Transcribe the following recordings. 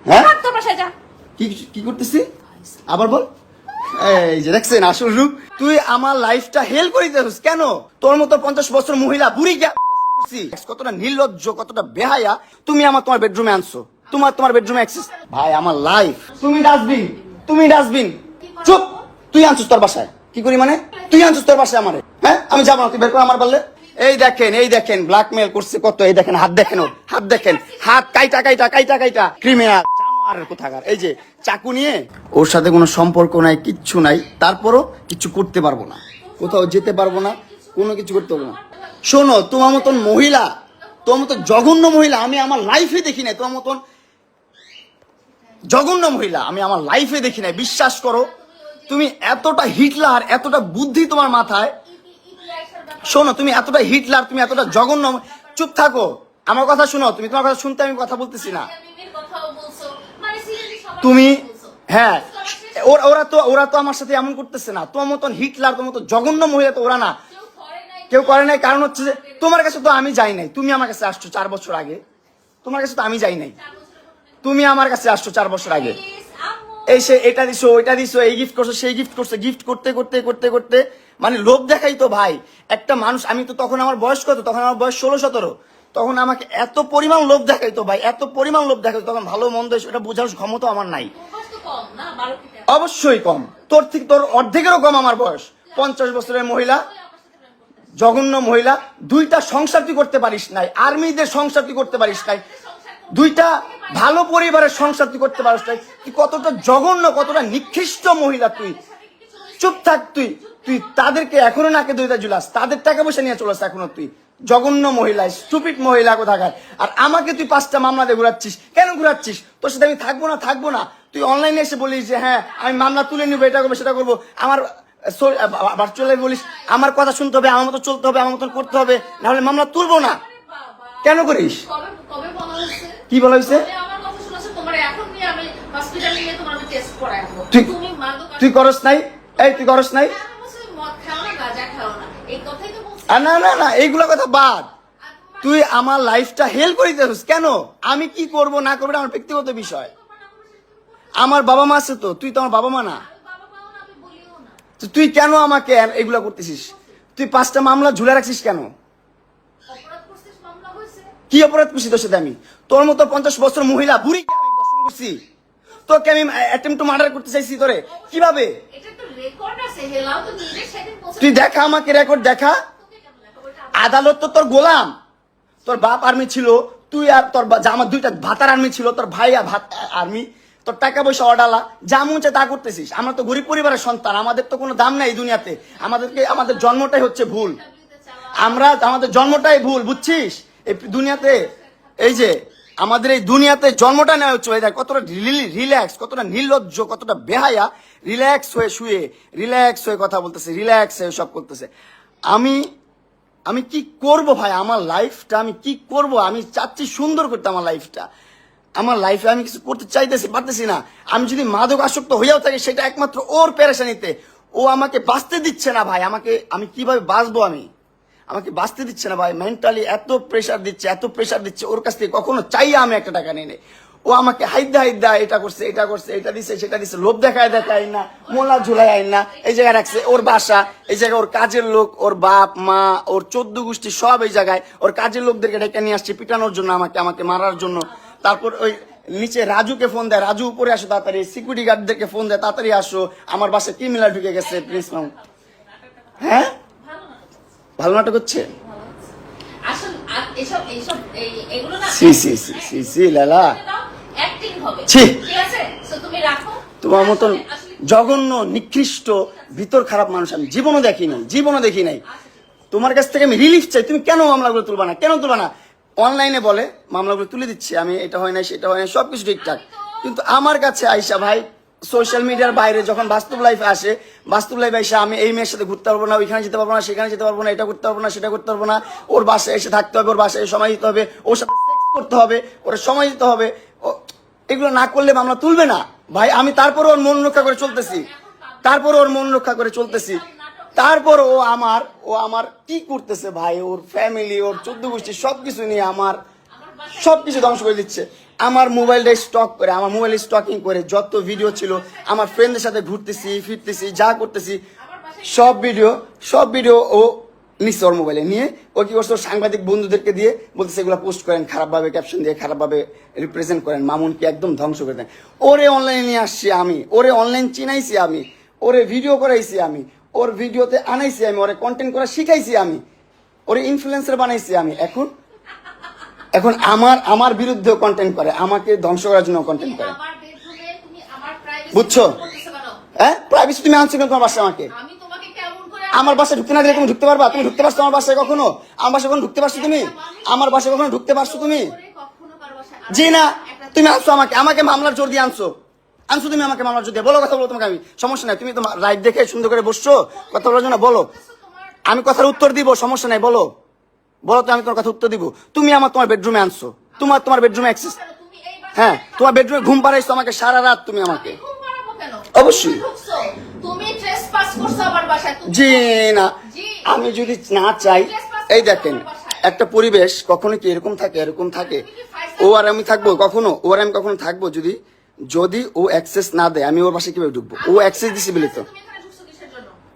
হ্যাঁ তোর বাসায় যা। কি কি করতেছি আবার বল। এই যে দেখছেন আসল রূপ। তুই আমার লাইফটা হেল করে দিতেছিস কেন? তোর মতো 50 বছর মহিলা বুড়ি কতটা নির্লজ্জ, কতটা বেহায়া তুমি তোমার বেডরুমে আনছো, তোমার বেডরুমে অ্যাক্সেস। ভাই আমার লাইফ, তুমি ডাস্টবিন। চুপ। তুই আনছিস তোর বাসায় কি করি মানে? তুই আনছিস তোর বাসায় আমারে? হ্যাঁ আমি যাবো না, তুই বের কর আমার পারলে। এই দেখেন ব্ল্যাকমেল করছে কত। এই দেখেন হাত, দেখেন ওর হাত, দেখেন হাত কাইটা ক্রিমিনাল জানোয়ারের কোথাকার। এই যে চাকু নিয়ে, ওর সাথে কোনো সম্পর্ক নাই, কিচ্ছু নাই, তারপরও কিছু করতে পারবো না, কোথাও যেতে পারবো না, কোনো কিছু করতে পারবো না। শোনো, তোমার মতন মহিলা, তোমার মতন জঘন্য মহিলা আমি আমার লাইফে দেখি নাই। তোমার মতন জঘন্য মহিলা আমি আমার লাইফে দেখি নাই। বিশ্বাস করো, তুমি এতটা হিটলার, এতটা বুদ্ধি তোমার মাথায়। শোনো, তুমি এতটা হিটলার, তুমি এতটা জঘন্য। চুপ থাকো, আমার কথা শোনো। তুমি তোমার কথা শুনতে আমি কথা বলতেছি না। তুমি হ্যাঁ, ওরা তো আমার সাথে এমন করতেছে না। তোমার মতন হিটলার, তোমার মতো জঘন্য মহিলা তো ওরা না, কেউ করে নাই। কারণ হচ্ছে যে তোমার কাছে তো আমি যাই নাই, তুমি আমার কাছে আসছো 4 বছর আগে। তোমার কাছে তো আমি যাই নাই, তুমি আমার কাছে আসছো 4 বছর আগে। এই সে এটা দিছো, ওইটা দিছো, এই গিফট করছো, সেই গিফট করছো। গিফট করতে করতে করতে করতে মানে লোভ দেখাই তো ভাই একটা মানুষ। আমি তো তখন আমার বয়স কত? তখন আমার বয়স 16-17। তখন আমাকে এত পরিমাণ লোভ দেখাইতো ভাই, এত পরিমাণ লোভ দেখাইতো। তখন ভালো মন্দ এটা বোঝার ক্ষমতা আমার নাই। অবশ্যই কম, তোর থেকে তোর অর্ধেকেরও কম আমার বয়স। 50 বছরের মহিলা, জঘন্য মহিলা। 2টা সংসার তুই করতে পারিস নাই, আর্মিদের সংসার তুই করতে পারিস নাই, 2টা ভালো পরিবারের সংসার তুই করতে পারিস নাই। তুই কতটা জঘন্য, কতটা নিকৃষ্ট মহিলা তুই। চুপ থাক তুই। তুই তাদেরকে এখনো নাকে দইটা ঝুলাস, তাদের টাকা পয়সা নিয়ে চলে আসছে এখনো তুই। জঘন্য মহিলা, স্টুপিড মহিলা কোথাকার। আর আমাকে তুই 5টা মামলা দিয়ে ঘুরাচ্ছিস। কেন ঘুরাচ্ছিস? তোর সাথে আমি থাকবো না। তুই অনলাইনে এসে বলিস যে হ্যাঁ আমি মামলা তুলে নিবো, এটা করবো সেটা করবো। আমার ভার্চুয়ালি বলিস আমার কথা শুনতে হবে, আমার মতো চলতে হবে, আমার মতো করতে হবে, নাহলে মামলা তুলবো না। কেন করিস? কি বলা হয়েছে? তুই করস নাই? এই তুই করস নাই? না না না, এইগুলো কথা বাদ। তুই আমার লাইফটা হেল করে দিতেছিস কেন? আমি কি করব না করবো আমার ব্যক্তিগত বিষয়। আমার বাবা মা আছে তো, তুই তো আমার বাবা মা না। তুই কেন আমাকে এগুলা করতেছিস? তুই 5টা মামলা ঝুলে রাখছিস কেন? কি অপরাধ করছি তোর সাথে আমি? তোর মতো 50 বছর মহিলা বুড়ি আমি দর্শন করছি? তোকে আমি অ্যাটেম্প টু মার্ডার করতে চাইছি তোরে কিভাবে? তুই দেখা, আমাকে রেকর্ড দেখা। আদালত তো তোর গোলাম। তোর বাপ আর্মি ছিল, তুই আর তোর আমার 2টা ভাতার আর্মি ছিল, তোর ভাই আর্মি। তোর টাকা পয়সা অডালা, যা মন চায় তা করতেছিস। আমরা তো গরিব পরিবারের সন্তান, আমাদের তো কোনো দাম নাই এই দুনিয়াতে। আমাদের জন্মটাই হচ্ছে ভুল। আমাদের জন্মটাই ভুল, বুঝছিস? এই দুনিয়াতে, এই যে আমাদের এই দুনিয়াতে জন্মটা নেওয়া হচ্ছে। কতটা রিল্যাক্স, কতটা নির্লজ্জ, কতটা বেহায়া। রিল্যাক্স হয়ে শুয়ে, রিল্যাক্স হয়ে কথা বলতেছে, রিল্যাক্স হয়ে সব করতেছে। আমি কি করব ভাই? আমার লাইফটা আমি কি করব? আমি চাচ্ছি সুন্দর করতে আমার লাইফটা। আমার লাইফে আমি কিছু করতে পারতেছি না। আমি যদি মাদক আসক্ত হইয়াও থাকি, সেটা একমাত্র ওর পেরেশানিতে। ও আমাকে বাঁচতে দিচ্ছে না ভাই। আমি কিভাবে বাঁচবো? আমাকে বাঁচতে দিচ্ছে না ভাই। মেন্টালি এত প্রেশার দিচ্ছে। ওর কাছ থেকে কখনো চাইয়া আমি একটা টাকা নিয়ে নেই। ও আমাকে হাইদা এটা করছে, এটা দিছে, সেটা দিছে। লোভ দেখায় না, মোলা ঝুলাই আইন না, এই জায়গায় রাখছে। ওর বাসা এই জায়গায়, ওর কাজের লোক, ওর বাপ মা, ওর 14 গোষ্ঠী সব এই জায়গায়। ওর কাজের লোকদেরকে ডেকে নিয়ে আসছে পিটানোর জন্য, আমাকে মারার জন্য। তারপর ওই নিচে রাজুকে ফোন দেয়, রাজু উপরে আসো তাড়াতাড়ি। সিকিউরিটি গার্ডদেরকে ফোন দেয়, তাড়াতাড়ি আসো, আমার বাসায় ক্রিমিনাল ঢুকে গেছে, প্লিজ নাও। হ্যাঁ, ভালো নাটক হচ্ছে। তোমার মতন জঘন্য, নিকৃষ্ট, ভিতর খারাপ মানুষ আমি জীবনও দেখি নাই। তোমার কাছ থেকে আমি রিলিফ চাই। তুমি কেন মামলাগুলো তুলবা না? কেন তুলবা না? অনলাইনে বলে মামলাগুলো তুলে দিচ্ছি আমি, এটা হয় না, সেটা হয় না, সবকিছু ঠিকঠাক। কিন্তু আমার কাছে আইসা ভাই, সোশ্যাল মিডিয়ার বাইরে যখন বাস্তব লাইফে আসে, বাস্তব লাইফে এসে আমি এই মেয়ের সাথে ঘুরতে পারবো না, ওইখানে যেতে পারবো না, সেখানে যেতে পারবো না, এটা করতে পারবো না, সেটা করতে পারবো না। ওর বাসায় এসে থাকতে হবে, ওর বাসায় সময় দিতে হবে, ওর সাথে সেক্স করতে হবে, ওর সময় দিতে হবে। এগুলো না করলে মামলা তুলবে না ভাই। আমি তারপর ওর মন রক্ষা করে চলতেছি, তারপর ও আমার কি করতেছে ভাই? ওর ফ্যামিলি, ওর 14 গোষ্ঠী সবকিছু নিয়ে আমার সবকিছু ধ্বংস করে দিচ্ছে। আমার মোবাইলটা স্টক করে, আমার মোবাইল স্টকিং করে যত ভিডিও ছিল, আমার ফ্রেন্ডদের সাথে ঘুরতেছি ফিরতেছি যা করতেছি সব ভিডিও ও নিচ্ছে ওর মোবাইলে নিয়ে। ও কি করছে, ওর সাংবাদিক বন্ধুদেরকে দিয়ে বলতেছে এগুলো পোস্ট করেন, খারাপভাবে ক্যাপশন দিয়ে খারাপভাবে রিপ্রেজেন্ট করেন, মামুনকে একদম ধ্বংস করে দেন। ওরে অনলাইনে নিয়ে আসছি আমি, ওরে অনলাইন চিনাইছি আমি, ওরে ভিডিও করাইছি আমি, ওর ভিডিওতে আনাইছি আমি, ওরে কন্টেন্ট করা শিখাইছি আমি, ওরে ইনফ্লুয়েন্সার বানাইছি আমি। এখন আমার বিরুদ্ধেও কন্টেন্ট করে, আমাকে ধ্বংস করার জন্য কন্টেন্ট করে, বুঝছো? হ্যাঁ, প্রাইভেসি তুমি আনছো কেন তোমার বাসায় আমাকে? আমার বাসায় ঢুকতে না দিলে তুমি ঢুকতে পারবা? তুমি ঢুকতে পারছো আমার বাসায় কখনো? আমার বাসায় কখনো ঢুকতে পারছো তুমি? আমার বাসায় কখনো ঢুকতে পারছো তুমি? জি না, তুমি আনছো আমাকে মামলার জোর দিয়ে আনছো তুমি আমাকে মামলার জোর দিয়ে। বলো, কথা বলো, তোমাকে আমি সমস্যা নাই, তুমি তোমার রাইট দেখে সুন্দর করে বসছো কথা বলার জন্য, বলো, আমি কথার উত্তর দিব, সমস্যা নাই, বলো তো, আমি তোমার কথা উত্তর দিব। তুমি তোমার বেডরুমে আনছো, তোমার বেডরুমে অ্যাক্সেস, হ্যাঁ, তোমার বেডরুমে ঘুম পাড়াইছো আমাকে সারা রাত তুমি আমাকে। অবশ্যই জি না, আমি যদি না চাই, এই দেখেন একটা পরিবেশ কখনো কি এরকম থাকে, ও আর আমি থাকবো কখনো, থাকবো যদি ও অ্যাক্সেস না দেয়, আমি ওর বাসায় কিভাবে ঢুকবো? ও অ্যাক্সেস দিছে বলে তো।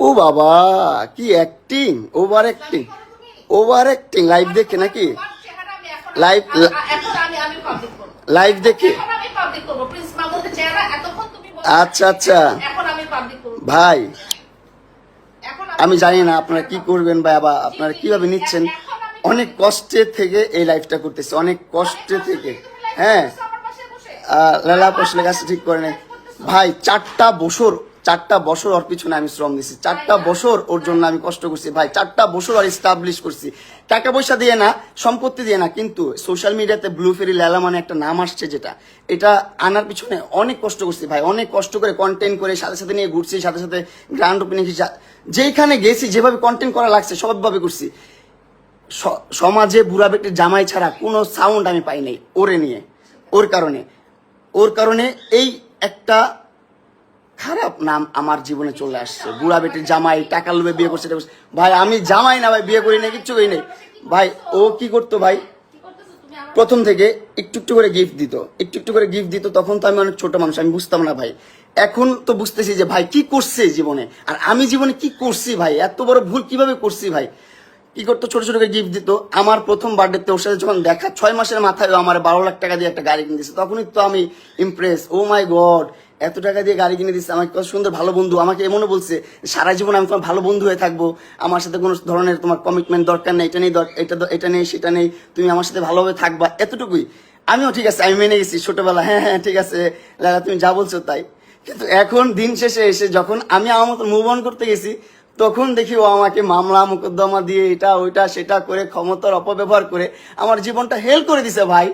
ও বাবা, কি অ্যাক্টিং, ওভার অ্যাক্টিং লাইভ দেখে নাকি? লাইভ দেখে? আচ্ছা ভাই, আমি জানি না আপনারা কি করবেন বা আপনারা কিভাবে নিচ্ছেন। অনেক কষ্টে থেকে এই লাইফটা করতেছে, অনেক কষ্টে থেকে। হ্যাঁ, লালা পোষলে গাছটা ঠিক করে নেই ভাই। 4টা বছর ওর পিছনে আমি শ্রম দিছি, 4টা বছর ওর জন্য আমি কষ্ট করছি ভাই, 4টা বছর আর এস্টাবলিশ করছি, টাকা পয়সা দিয়ে না, সম্পত্তি দিয়ে না, কিন্তু সোশ্যাল মিডিয়াতে ব্লু ফেরি লেলা মানে একটা নাম আসছে, এটা আনার পিছনে অনেক কষ্ট করছি ভাই, অনেক কষ্ট করে কন্টেন্ট করে সাথে নিয়ে ঘুরছি, সাথে গ্র্যান্ড ওপেনিং যেখানে গেছি যেভাবে কন্টেন্ট করা লাগছে সবভাবে করছি। সমাজে বুড়া বেটির জামাই ছাড়া কোনো সাউন্ড আমি পাই নাই ওরে নিয়ে। ওর কারণে এই একটা খারাপ নাম আমার জীবনে চলে আসছে। বুড়া বেটির জামাই, টাকা লোভে বিয়ে করছে ভাই। আমি জামাই না ভাই, বিয়ে করি না, কিচ্ছু করি নাই ভাই। ও কি করতো ভাই, প্রথম থেকে একটু করে গিফট দিত, তখন তো আমি অনেক ছোট মানুষ, আমি বুঝতাম না ভাই। এখন তো বুঝতেছি যে ভাই কি করছে জীবনে, আর আমি জীবনে কি করছি ভাই, এত বড় ভুল কিভাবে করছি ভাই। কি করতো, ছোট করে গিফট দিত। আমার প্রথম বার্থডেতে ওর সাথে যখন দেখা, 6 মাসের মাথায় আমার 12 লাখ টাকা দিয়ে একটা গাড়ি কিনে দিচ্ছে, তখনই তো আমি ইমপ্রেস। ও মাই গড, এত টাকা দিয়ে গাড়ি কিনে দিচ্ছে আমাকে, কত সুন্দর ভালো বন্ধু। আমাকে এমনও বলছে সারা জীবন আমি তোমার ভালো বন্ধু হয়ে থাকবো, আমার সাথে কোনো ধরনের তোমার কমিটমেন্ট দরকার নেই, এটা নেই সেটা নেই, তুমি আমার সাথে ভালোভাবে থাকবা, এতটুকুই। আমিও ঠিক আছে, আমি মেনে গেছি ছোটবেলা, হ্যাঁ ঠিক আছে লালা তুমি যা বলছো তাই। কিন্তু এখন দিন শেষে এসে যখন আমি আমার মতো মুভ অন করতে গেছি, তখন দেখি ও আমাকে মামলা মোকদ্দমা দিয়ে এটা ওইটা সেটা করে, ক্ষমতার অপব্যবহার করে আমার জীবনটা হেল করে দিছে ভাই,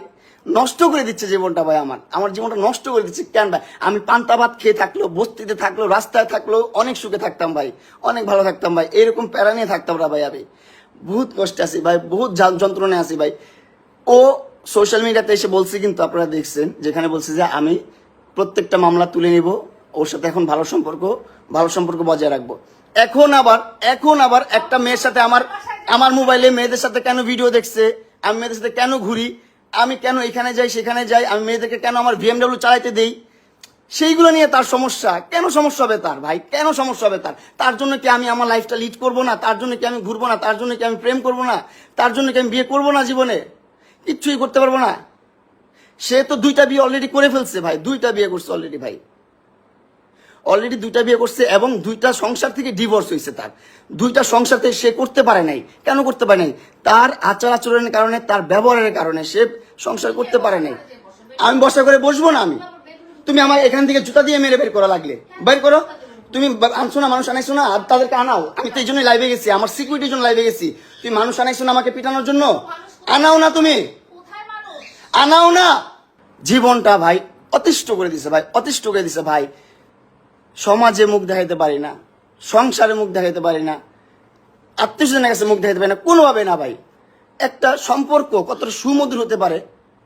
নষ্ট করে দিচ্ছে জীবনটা ভাই। আমার জীবনটা নষ্ট করে দিচ্ছে কেন ভাই? আমি পান্তা ভাত খেয়ে থাকলো, বস্তিতে থাকলো, রাস্তায় থাকলো, অনেক সুখে থাকতাম ভাই, অনেক ভালো থাকতাম ভাই। এরকম প্যারা নিয়ে থাকতাম না ভাই, আমি বহুত কষ্টে আছি ভাই, বহুত যন্ত্রণায় আছি ভাই। ও সোশ্যাল মিডিয়াতে এসে বলছে, কিন্তু আপনারা দেখছেন যেখানে বলছে যে আমি প্রত্যেকটা মামলা তুলে নিব, ওর সাথে এখন ভালো সম্পর্ক বজায় রাখবো। এখন আবার একটা মেয়ের সাথে আমার মোবাইলে মেয়েদের সাথে কেন ভিডিও দেখছে, আমি মেয়েদের সাথে কেন ঘুরি, আমি কেন এখানে যাই সেখানে যাই, আমি মেয়েদেরকে কেন আমার BMW চালাইতে দেই, সেইগুলো নিয়ে তার সমস্যা। কেন সমস্যা হবে তার ভাই, কেন সমস্যা হবে তার জন্য কি আমি আমার লাইফটা লিড করবো না? তার জন্য কি আমি ঘুরবো না? তার জন্য কি আমি প্রেম করবো না? তার জন্য কি আমি বিয়ে করবো না? জীবনে কিচ্ছুই করতে পারবো না। সে তো 2টা বিয়ে অলরেডি করে ফেলছে ভাই, 2টা বিয়ে করছে অলরেডি ভাই, অলরেডি 2টা বিয়ে করছে, এবং 2টা সংসার থেকে ডিভোর্স হয়েছে তার। 2টা সংসার থেকে সে করতে পারে নাই। কেন করতে পারে নাই? তার আচার আচরণের কারণে, তার ব্যবহারের কারণে সে সংসার করতে পারে নাই। আমি বসা করে বসবো না? তুমি আমার এখান থেকে জুতা দিয়ে মেরে বের করা লাগলে বের করো। তুমি আনছো না, মানুষ আনাইছো না, তাদেরকে আনাও। আমি তো এই জন্যই লাইভে গেছি, আমার সিকিউরিটির জন্য লাইভে গেছি। তুমি মানুষ আনাইছো না আমাকে পিটানোর জন্য? আনাও না, তুমি আনাও না। জীবনটা ভাই অতিষ্ঠ করে দিছে ভাই, সমাজে মুখ দেখাইতে পারি না, সংসারে মুখ দেখাইতে পারি না, আত্মীয়স্বজনের কাছে মুখ দেখাইতে পারি না, কোনোভাবে না ভাই। একটা সম্পর্ক কতটা সুমধুর হতে পারে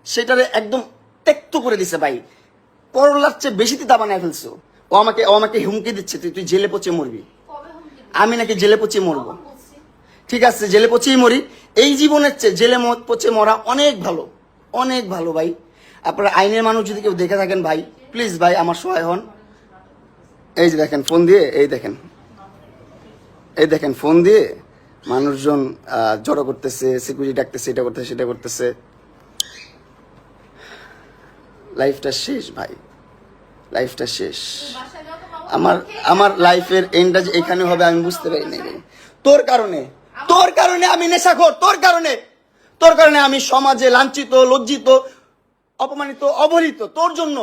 সেটারে একদম ত্যক্ত করে দিছে ভাই। করলার চেয়ে বেশি তিতা বানায় ফেলছো। ও আমাকে হুমকি দিচ্ছে, তুই জেলে পচে মরবি। আমি নাকি জেলে পচে মরবো? ঠিক আছে, জেলে পচেই মরি। এই জীবনের চেয়ে জেলে পচে মরা অনেক ভালো ভাই। আপনারা আইনের মানুষ যদি কেউ দেখে থাকেন ভাই, প্লিজ ভাই আমার সহায় হন। এই যে দেখেন ফোন দিয়ে, এই দেখেন ফোন দিয়ে মানুষজন জড়ো করতেছে, সিকিউরিটি ডাকতেছে, এটা করতেছে সেটা করতেছে। লাইফটা শেষ ভাই, লাইফটা শেষ। আমার লাইফের এন্ডটা যে এখানে হবে আমি বুঝতে পারি নাই ভাই। তোর কারণে আমি নেশাখোর, তোর কারণে আমি সমাজে লাঞ্ছিত, লজ্জিত, অপমানিত, অবহেলিত তোর জন্য।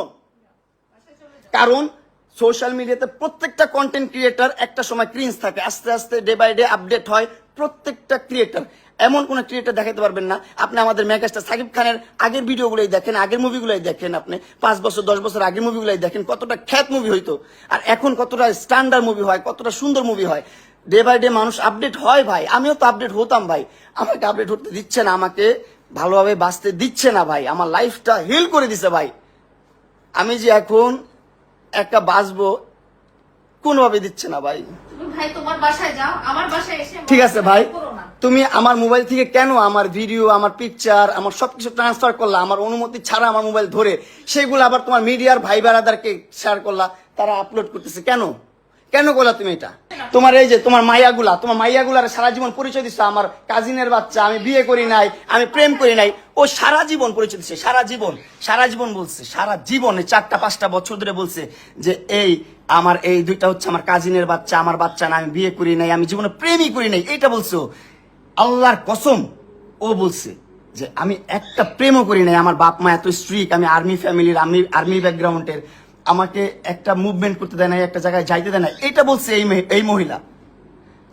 কারণ সোশ্যাল মিডিয়াতে প্রত্যেকটা কন্টেন্ট ক্রিয়েটার একটা সময় ক্রিঞ্জ থাকে, আস্তে আস্তে ডে বাই ডে আপডেট হয় প্রত্যেকটা ক্রিয়েটার। এমন কোন ক্রিয়েটার দেখাতে পারবেন না আপনি আমাদের মেগাস্টার সাকিব খানের আগের ভিডিওগুলোই দেখেন, আগের মুভিগুলোই দেখেন, আপনি 5 বছর 10 বছর আগের মুভিগুলোই দেখেন, কতটা খ্যাত মুভি হইতো আর এখন কতটা স্ট্যান্ডার্ড মুভি হয়, কতটা সুন্দর মুভি হয়। ডে বাই ডে মানুষ আপডেট হয় ভাই, আমিও তো আপডেট হতাম ভাই। আমাকে আপডেট হতে দিচ্ছে না, আমাকে ভালোভাবে বাঁচতে দিচ্ছে না ভাই, আমার লাইফটা হিল করে দিছে ভাই। আমি যে এখন একটা বাঁচবো কোনোভাবে দিচ্ছে না ভাই। ভাই তোমার বাসায় যাও, আমার বাসায় এসে ঠিক আছে ভাই, তুমি আমার মোবাইল থেকে কেন আমার ভিডিও, আমার পিকচার, আমার সবকিছু ট্রান্সফার করলা আমার অনুমতি ছাড়া, আমার মোবাইল ধরে সেগুলো আবার তোমার মিডিয়ার ভাই বেড়াদারকে শেয়ার করলা, তারা আপলোড করতেছে কেন? কেন করলা তুমি এটা? তোমার এই যে তোমার মাইয়াগুলার সারা জীবন পরিচয় দিচ্ছে আমার কাজিনের বাচ্চা, আমি বিয়ে করি নাই, আমি প্রেম করি নাই। ও সারা জীবন পরিচয় দিচ্ছে, সারা জীবন বলছে, সারা জীবনে 4-5টা বছর ধরে বলছে যে আমার এই দুইটা হচ্ছে আমার কাজিনের বাচ্চা, আমার বাচ্চা না, আমি বিয়ে করি নাই, আমি জীবনে প্রেমই করি নাই। এটা বলছো আল্লাহর কসম, ও বলছে যে আমি একটা প্রেমও করি নাই, আমার বাপ মা এত স্ট্রিক, আমি আর্মি ফ্যামিলির, আমি আর্মি ব্যাকগ্রাউন্ডের, আমাকে একটা মুভমেন্ট করতে দেয় না, একটা জায়গায় যাইতে দেয় না, এটা বলছে এই মহিলা।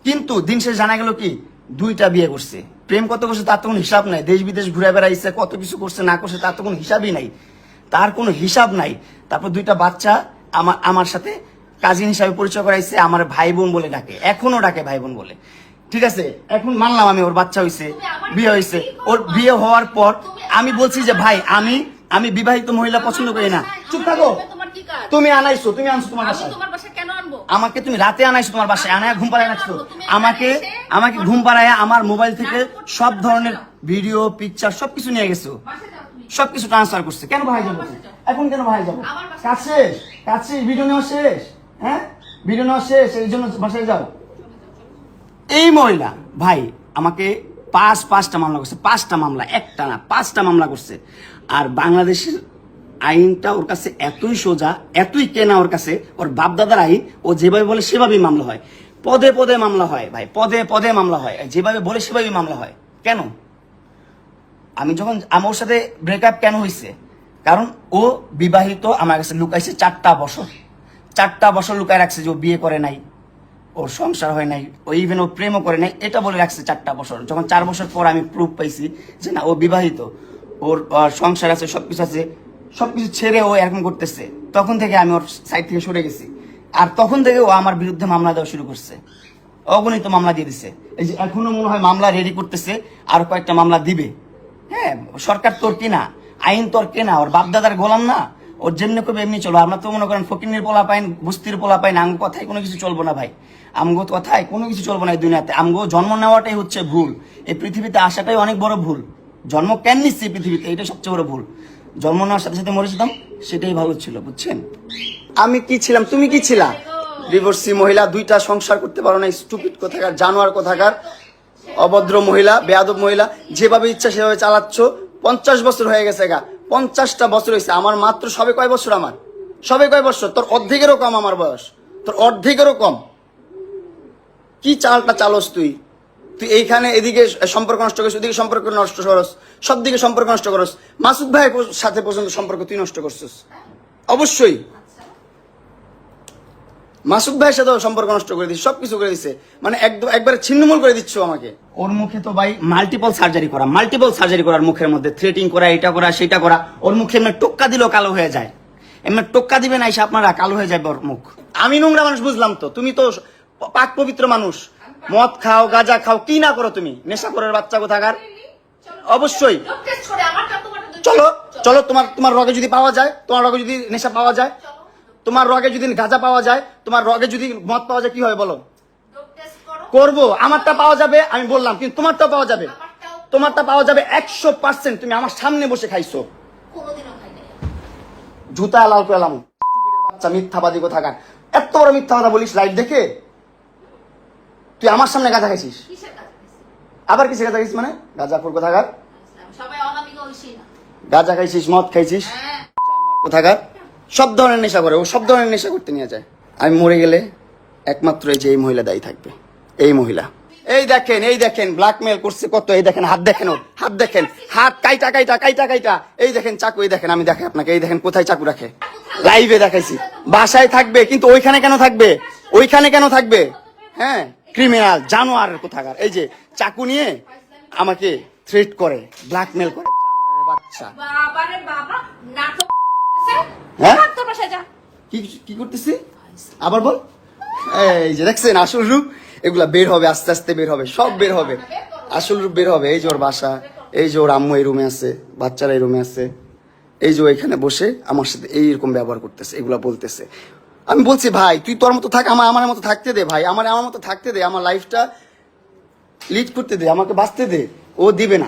কিন্তু দিন শেষে জানা গেল কি 2টা বিয়ে করছে, প্রেম কত করছে তার তো কোনো হিসাব নাই, দেশ বিদেশ ঘুরে বেড়াইছে, কত কিছু করছে না করছে তার তো কোনো হিসাবই নাই, তার কোনো হিসাব নাই। তারপর 2টা বাচ্চা আমার সাথে কাজিন হিসাবে পরিচয় করাইছে, আমার ভাই বোন বলে ডাকে, এখনো ডাকে ভাই বোন বলে। ঠিক আছে, এখন মানলাম আমি ওর বাচ্চা হয়েছে, বিয়ে হয়েছে, ওর বিয়ে হওয়ার পর আমি বলছি যে ভাই আমি বিবাহিত মহিলা পছন্দ করি না। চুপ থাকো, তুমি আনছো তোমার বাসায়, আমাকে তুমি রাতে আনাইছো তোমার বাসায়, আনায় ঘুম পাড়ায় রাখছো, আমাকে ঘুম পাড়ায় আমার মোবাইল থেকে সব ধরনের ভিডিও পিকচার সবকিছু নিয়ে গেছো, সবকিছু ট্রান্সফার করছে। কেন ভাই যাবো এখন? কেন ভাই যাবো? কাছে ভিডিও নেওয়া শেষ, হ্যাঁ ভিডিও নেওয়া শেষ, এই জন্য বাসায় যাও। এই মহিলা ভাই আমাকে 5টা মামলা করছে, 5টা মামলা, একটা না 5টা মামলা করছে। আর বাংলাদেশের আইনটা ওর কাছে এতই সোজা, এতই কেনা ওর কাছে, ওর বাপ দাদার আইন, ও যেভাবে বলে সেভাবেই মামলা হয়, পদে পদে মামলা হয় ভাই, পদে মামলা হয়, যেভাবে বলে সেভাবেই মামলা হয়। কেন? আমি যখন আমার সাথে ব্রেকআপ কেন হয়েছে? কারণ ও বিবাহিত, আমার কাছে লুকাইছে 4টা বছর লুকায় রাখছে যে ও বিয়ে করে নাই, ওর সংসার হয় নাই, ও ইভেন ও প্রেমও করে নাই, এটা বলে রাখছে 4টা বছর। যখন 4 বছর পর আমি প্রুফ পাইছি যে না ও বিবাহিত, ওর সংসার আছে, সবকিছু আছে, সবকিছু ছেড়ে ও এরকম করতেছে, তখন থেকে আমি ওর সাইড থেকে সরে গেছি। আর তখন থেকে ও আমার বিরুদ্ধে মামলা দেওয়া শুরু করছে, অগণিত মামলা দিয়ে দিছে। এই যে এখনো মনে হয় মামলা রেডি করতেছে, আর কয়েকটা মামলা দিবে। হ্যাঁ, সরকার তোর কিনা, আইন তোর কেনা, ওর বাপদাদার গোলাম না, ওর যেমনি করবে এমনি চলবো। আমরা তো মনে করেন ফকিনের পোলা পাইন, বস্তির পোলা পাইন, আমগো কথায় কোনো কিছু চলবো না ভাই, আমগো কথায় কোনো কিছু চলবো না এই দুনিয়াতে। আমগো জন্ম নেওয়াটাই হচ্ছে ভুল, এই পৃথিবীতে আসাটাই অনেক বড় ভুল। জন্ম কেন নিচ্ছে পৃথিবীতে, এটা সবচেয়ে বড় ভুল। জন্ম নেওয়ার সাথে সাথে মরে যেতাম, সেটাই ভালো ছিল, বুঝছেন? আমি কি ছিলাম, তুমি কি ছিলা? ডিভোর্সি মহিলা, 2টা সংসার করতে পারো না, স্টুপিড কোথাকার, জানোয়ার কোথাকার, অভদ্র মহিলা, বেয়াদব মহিলা, যেভাবে ইচ্ছা সেভাবে চালাচ্ছ। 50 বছর হয়ে গেছে গা, 50টা বছর হয়েছে আমার, মাত্র সবে কয় বছর আমার, সবে কয় বছর? তোর অর্ধেকেরও কম আমার বয়স, তোর অর্ধেকেরও কম। কি চালটা চালস তুই এইখানে, এদিকে সম্পর্ক নষ্ট করিস, ওদিকে সম্পর্ক নষ্ট করস, সব দিকে সম্পর্ক নষ্ট করস। মাসুদ ভাইয়ের সাথে পর্যন্ত সম্পর্ক তুই নষ্ট করছিস, অবশ্যই মাসুদ ভাইয়ের সাথে সম্পর্ক নষ্ট করে দিচ্ছে, সবকিছু করে দিচ্ছে, মানে একবারে ছিন্নমূল করে দিচ্ছ আমাকে। ওর মুখে তো ভাই মাল্টিপল সার্জারি করার মুখের মধ্যে থ্রেটিং করা, এটা করা সেটা করা, ওর মুখে এমনি টোক্কা দিলেও কালো হয়ে যায়, এমনি টোক্কা দিবে না এসে আপনারা, কালো হয়ে যাবে ওর মুখ। আমি নোংরা মানুষ বুঝলাম তো, তুমি তো পাক পবিত্র মানুষ, মদ খাও, গাঁজা খাও, কি না করো তুমি, নেশা করার বাচ্চা কোথাকার। অবশ্যই চলো, তোমার রগে যদি পাওয়া যায়, তোমার রগে যদি নেশা পাওয়া যায়, তোমার রগে যদি গাঁজা পাওয়া যায়, তোমার রগে যদি মদ পাওয়া যায়, কি হয় বলো? করবো, আমারটা পাওয়া যাবে আমি বললাম, কিন্তু তোমারটা পাওয়া যাবে 100%। তুমি আমার সামনে বসে খাইছো, জুতা লাল করে এলাম বাচ্চা মিথ্যাবাদী কোথাকার। এত বড় মিথ্যা কথা বলিস লাইভ দেখে? তুই আমার সামনে গাঁজা খাইছিস? কিসের কাজ করছিস? আবার কিসে গাঁজা খাইছিস মানে? গাঁজাখোর কোথাকার। সবাই অনামিকা ঐশী না। গাঁজা খাইছিস, মদ খাইছিস, হ্যাঁ। কোথাকার। সব ধরনের নেশা করে ও, সব ধরনের নেশা করতে নিয়ে যায়। আমি মরে গেলে একমাত্র এই যে এই মহিলা দায়ী থাকবে, এই মহিলা। এই দেখেন ব্ল্যাকমেল করছে কত। এই দেখেন হাত দেখেন, ওর হাত দেখেন, হাত কাইটা কাইটা কাইটা কাইটা। এই দেখেন চাকু, এই দেখেন আমি দেখাই আপনাকে, এই দেখেন কোথায় চাকু রাখে। লাইভে দেখাইছি। বাসায় থাকবে কিন্তু ওইখানে কেন থাকবে? ওইখানে কেন থাকবে? হ্যাঁ, ক্রিমিনাল জানোয়ার কোথাকার। এই যে চাকু নিয়ে আমাকে থ্রেট করে, ব্ল্যাকমেল করে, জানোয়ারের বাচ্চা। বাবারে বাবা, নাটক করতেছে। হ্যাঁ? ভাগ তোর বাসায় যা। কি কি করতেছি আবার বল। এই যে দেখছেন আসল রূপ, এগুলা বের হবে, আস্তে আস্তে বের হবে, সব বের হবে, আসল রূপ বের হবে। এই যে ওর বাসা, এই যে ওর আম্মু এই রুমে আছে, বাচ্চারা এই রুমে আছে, এই যে এখানে বসে আমার সাথে এইরকম ব্যবহার করতেছে, এগুলা বলতেছে। আমি বলছি ভাই তুই তোর মতো থাক, আমার মতো থাকতে দে ভাই, আমার মতো থাকতে দে, আমার লাইফটা লিড করতে দে, আমাকে বাঁচতে দে। ও দিবে না।